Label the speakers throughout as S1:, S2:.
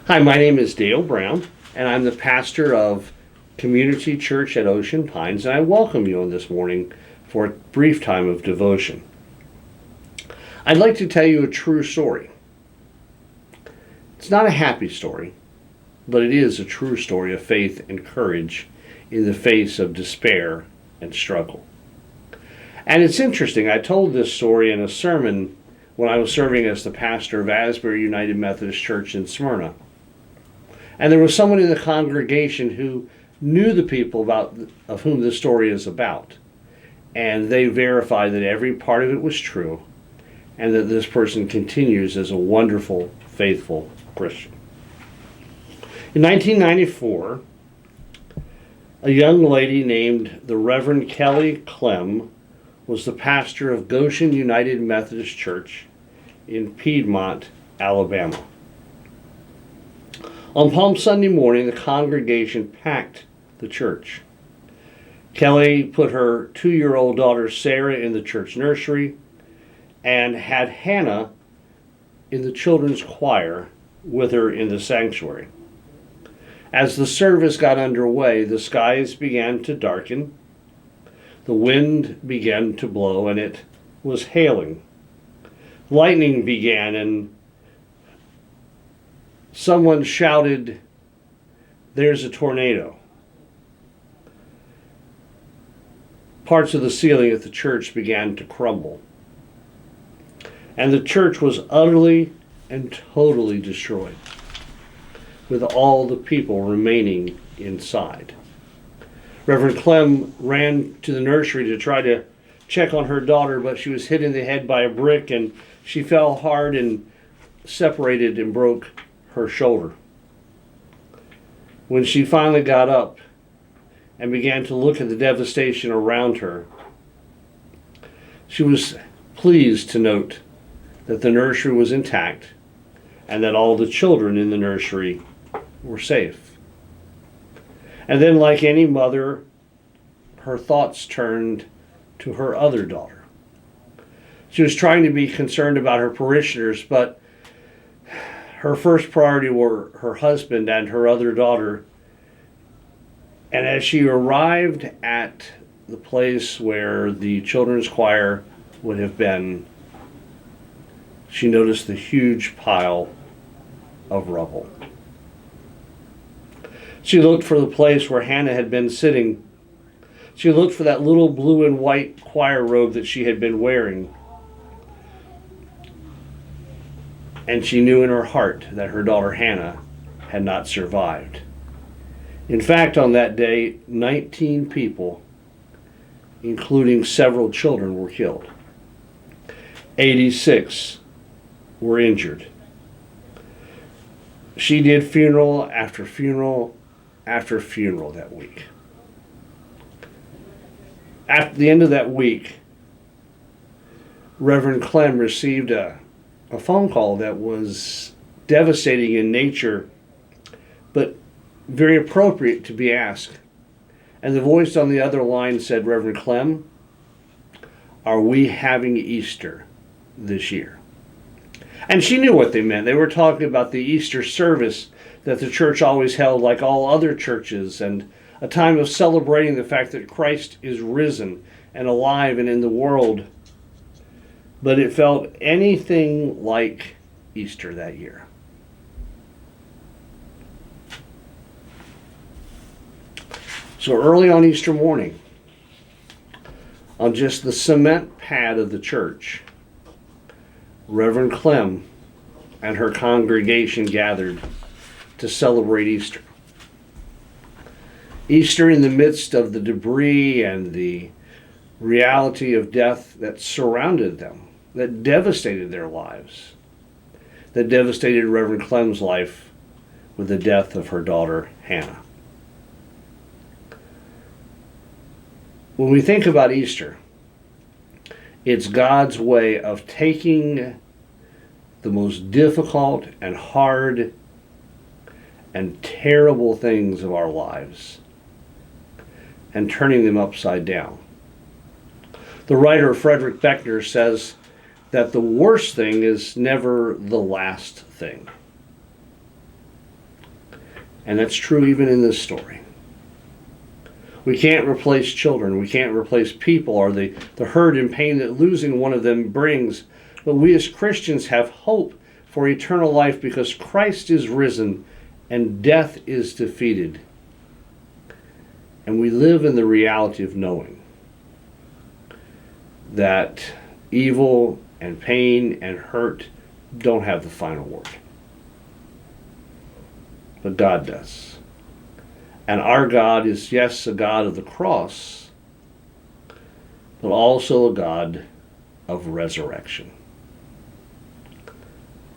S1: Hi, my name is Dale Brown, and I'm the pastor of Community Church at Ocean Pines, and I welcome you on this morning for a brief time of devotion. I'd like to tell you a true story. It's not a happy story, but it is a true story of faith and courage in the face of despair and struggle. And it's interesting, I told this story in a sermon when I was serving as the pastor of Asbury United Methodist Church in Smyrna. And there was someone in the congregation who knew the people of whom this story is about. And they verified that every part of it was true, and that this person continues as a wonderful, faithful Christian. In 1994, a young lady named the Reverend Kelly Clem was the pastor of Goshen United Methodist Church in Piedmont, Alabama. On Palm Sunday morning, the congregation packed the church. Kelly put her 2-year-old daughter Sarah in the church nursery and had Hannah in the children's choir with her in the sanctuary. As the service got underway, the skies began to darken, the wind began to blow, and it was hailing. Lightning began, and someone shouted, "There's a tornado." Parts of the ceiling at the church began to crumble, and the church was utterly and totally destroyed, with all the people remaining inside. Reverend Clem ran to the nursery to try to check on her daughter, but she was hit in the head by a brick, and she fell hard and separated and broke her shoulder. When she finally got up and began to look at the devastation around her, she was pleased to note that the nursery was intact and that all the children in the nursery were safe. And then, like any mother, her thoughts turned to her other daughter. She was trying to be concerned about her parishioners, but her first priority were her husband and her other daughter. And as she arrived at the place where the children's choir would have been, she noticed the huge pile of rubble. She looked for the place where Hannah had been sitting. She looked for that little blue and white choir robe that she had been wearing. And she knew in her heart that her daughter Hannah had not survived. In fact, on that day, 19 people, including several children, were killed. 86 were injured. She did funeral after funeral after funeral that week. At the end of that week, Reverend Clem received a phone call that was devastating in nature, but very appropriate to be asked. And the voice on the other line said, "Reverend Clem, are we having Easter this year?" And she knew what they meant. They were talking about the Easter service that the church always held, like all other churches, and a time of celebrating the fact that Christ is risen and alive and in the world. But it felt anything like Easter that year. So early on Easter morning, on just the cement pad of the church, Reverend Clem and her congregation gathered to celebrate Easter. Easter in the midst of the debris and the reality of death that surrounded them, that devastated their lives, that devastated Reverend Clem's life with the death of her daughter Hannah. When we think about Easter, it's God's way of taking the most difficult and hard and terrible things of our lives and turning them upside down. The writer Frederick Buechner says that the worst thing is never the last thing. And that's true even in this story. We can't replace children. We can't replace people or the hurt and pain that losing one of them brings. But we as Christians have hope for eternal life because Christ is risen and death is defeated. And we live in the reality of knowing that evil and pain and hurt don't have the final word. But God does. And our God is, yes, a God of the cross, but also a God of resurrection.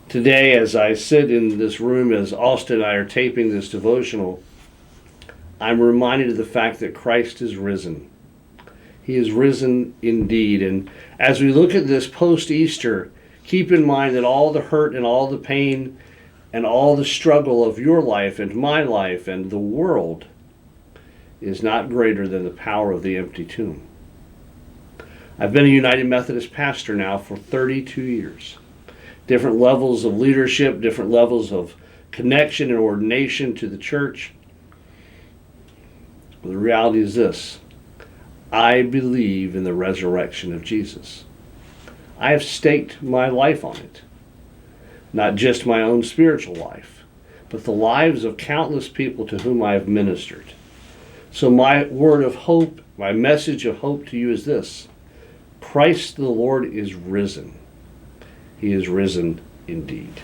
S1: Today, as I sit in this room, as Austin and I are taping this devotional, I'm reminded of the fact that Christ is risen. He is risen indeed. And as we look at this post-Easter, keep in mind that all the hurt and all the pain and all the struggle of your life and my life and the world is not greater than the power of the empty tomb. I've been a United Methodist pastor now for 32 years. Different levels of leadership, different levels of connection and ordination to the church. But the reality is this: I believe in the resurrection of Jesus. I have staked my life on it. Not just my own spiritual life, but the lives of countless people to whom I have ministered. So my word of hope, my message of hope to you is this: Christ the Lord is risen. He is risen indeed.